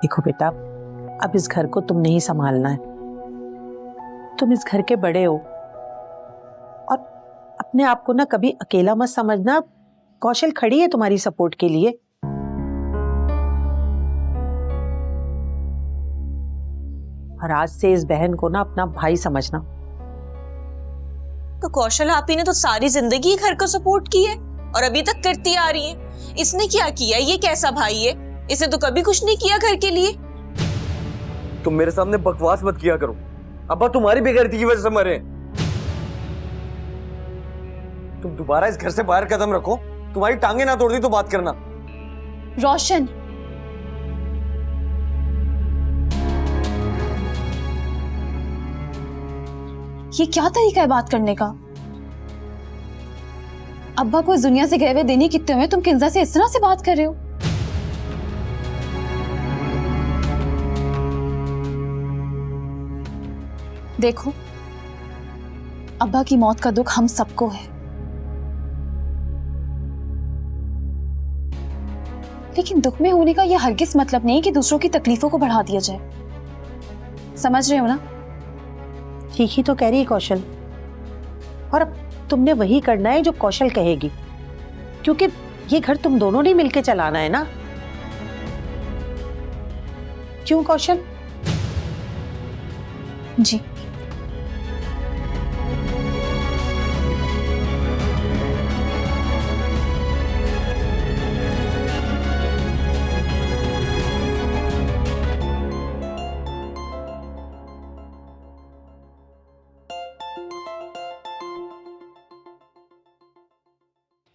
देखो बेटा, अब इस घर को तुमने ही संभालना है। तुम इस घर के बड़े हो और अपने आप को ना कभी अकेला मत समझना। कौशल खड़ी है तुम्हारी सपोर्ट के लिए। और आज से इस बहन को ना अपना भाई समझना। तो कौशल आपी ने तो सारी जिंदगी घर को सपोर्ट की है और अभी तक करती आ रही है। इसने क्या किया? ये कैसा भाई है? इसे तो कभी कुछ नहीं किया घर के लिए। तुम मेरे सामने बकवास मत किया करो। अब्बा तुम्हारी बेगैरती की वजह से मरे। तुम दोबारा इस घर से बाहर कदम रखो, तुम्हारी टांगे ना तोड़ दी तो बात करना। रोशन, ये क्या तरीका है बात करने का? अब्बा को इस दुनिया से गए हुए दिन ही कितने हुए, तुम किंजा से इस तरह से बात कर रहे हो? देखो, अब्बा की मौत का दुख हम सबको है, लेकिन दुख में होने का यह हरगिज मतलब नहीं कि दूसरों की तकलीफों को बढ़ा दिया जाए। समझ रहे हो ना? ठीक ही तो कह रही है कौशल। और अब तुमने वही करना है जो कौशल कहेगी, क्योंकि ये घर तुम दोनों ने मिलके चलाना है ना। क्यों कौशल? जी।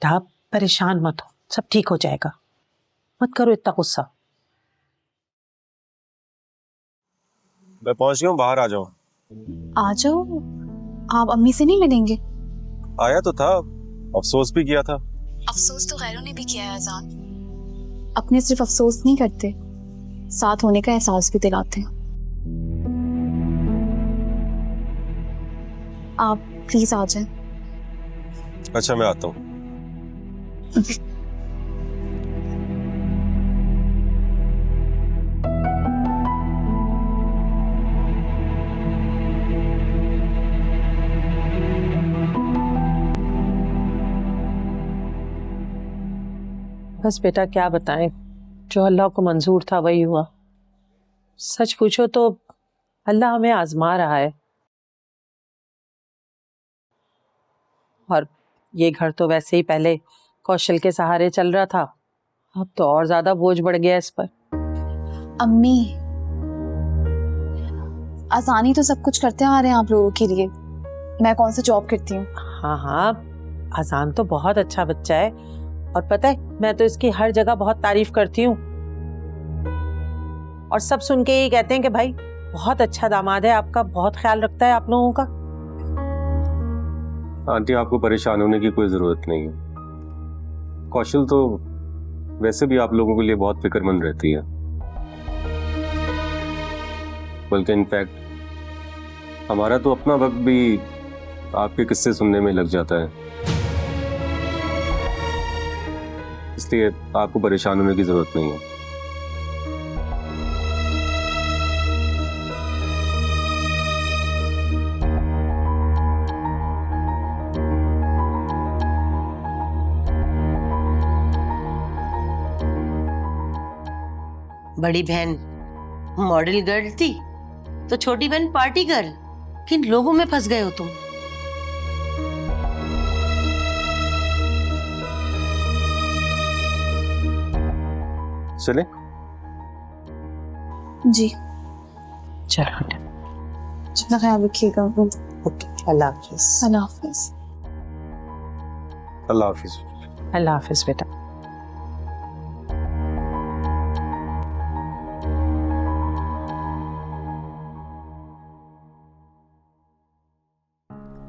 आप परेशान मत हो, सब ठीक हो जाएगा। मत करो इतना गुस्सा। मैं पहुंच गया हूँ, बाहर आ जाओ। आ जाओ। आप अम्मी से नहीं मिलेंगे? आया तो था, अफसोस भी किया था। अफसोस तो गैरों ने भी किया है अजान। अपने सिर्फ अफसोस नहीं करते, साथ होने का एहसास भी दिलाते हैं। आप प्लीज आ जाएं। अच्छा, मैं आता हूँ। बस बेटा क्या बताएं, जो अल्लाह को मंजूर था वही हुआ। सच पूछो तो अल्लाह हमें आजमा रहा है। और ये घर तो वैसे ही पहले कौशल के सहारे चल रहा था, अब तो और ज्यादा बोझ बढ़ गया इस पर। अम्मी, आसानी तो सब कुछ करते आ रहे हैं आप लोगों के लिए। मैं कौन सा जॉब करती हूँ? हाँ हाँ, आसान तो बहुत अच्छा बच्चा है। और पता है, मैं तो इसकी हर जगह बहुत तारीफ करती हूँ और सब सुन के यही कहते हैं कि भाई बहुत अच्छा दामाद है आपका, बहुत ख्याल रखता है आप लोगों का। आंटी, आपको परेशान होने की कोई जरूरत नहीं है। कौशल तो वैसे भी आप लोगों के लिए बहुत फिक्रमंद रहती है, बल्कि इनफैक्ट हमारा तो अपना वक्त भी आपके किस्से सुनने में लग जाता है। इसलिए आपको परेशान होने की जरूरत नहीं है। बड़ी बहन मॉडल गर्ल थी तो छोटी बहन पार्टी गर्ल। किन लोगों में फंस गए हो तुम? चले? जी। चलो अपना ख्याल रखिएगा। ओके, अल्लाह हाफिज। अल्लाह हाफिज। अल्लाह हाफिज। अल्लाह हाफिज बेटा।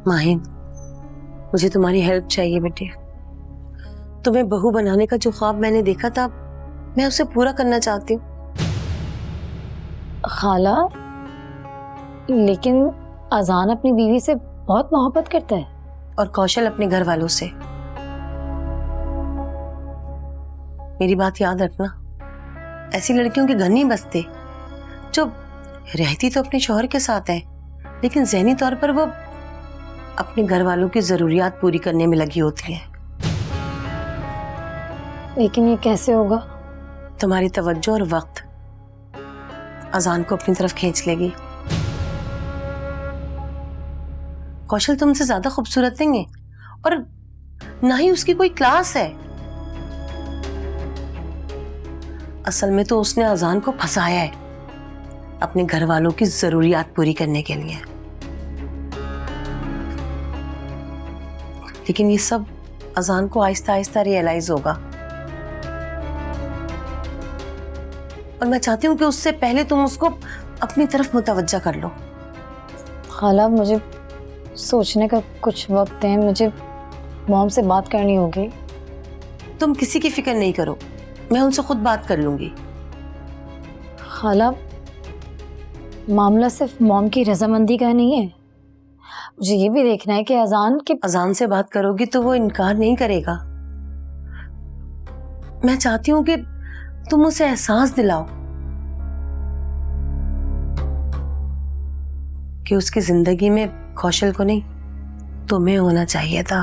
माहिन, मुझे तुम्हारी हेल्प चाहिए बेटे। तुम्हें बहू बनाने का जो ख्वाब मैंने देखा था, मैं उसे पूरा करना चाहती हूँ। खाला, लेकिन अजान अपनी बीवी से बहुत मोहब्बत करता है और कौशल अपने घर वालों से। मेरी बात याद रखना, ऐसी लड़कियों के घर नहीं बसते जो रहती तो अपने शौहर के साथ है, लेकिन ज़हनी तौर पर वो अपने घर वालों की ज़रूरियात पूरी करने में लगी होती है। लेकिन ये कैसे होगा? तुम्हारी तवज्जो और वक्त अजान को अपनी तरफ खींच लेगी। कौशल तुमसे ज्यादा खूबसूरत नहीं है और ना ही उसकी कोई क्लास है। असल में तो उसने अजान को फंसाया है अपने घर वालों की जरूरियात पूरी करने के लिए। लेकिन ये सब अजान को आहिस्ता आहिस्ता रियलाइज होगा और मैं चाहती हूँ कि उससे पहले तुम उसको अपनी तरफ मुतवज्जा कर लो। खाला, मुझे सोचने का कुछ वक्त दें, मुझे मॉम से बात करनी होगी। तुम किसी की फिक्र नहीं करो, मैं उनसे खुद बात कर लूंगी। खाला, मामला सिर्फ मॉम की रजामंदी का नहीं है, मुझे ये भी देखना है कि अजान से बात करोगी तो वो इनकार नहीं करेगा। मैं चाहती हूँ कि तुम उसे एहसास दिलाओ कि उसकी जिंदगी में कौशल को नहीं तुम्हें होना चाहिए था।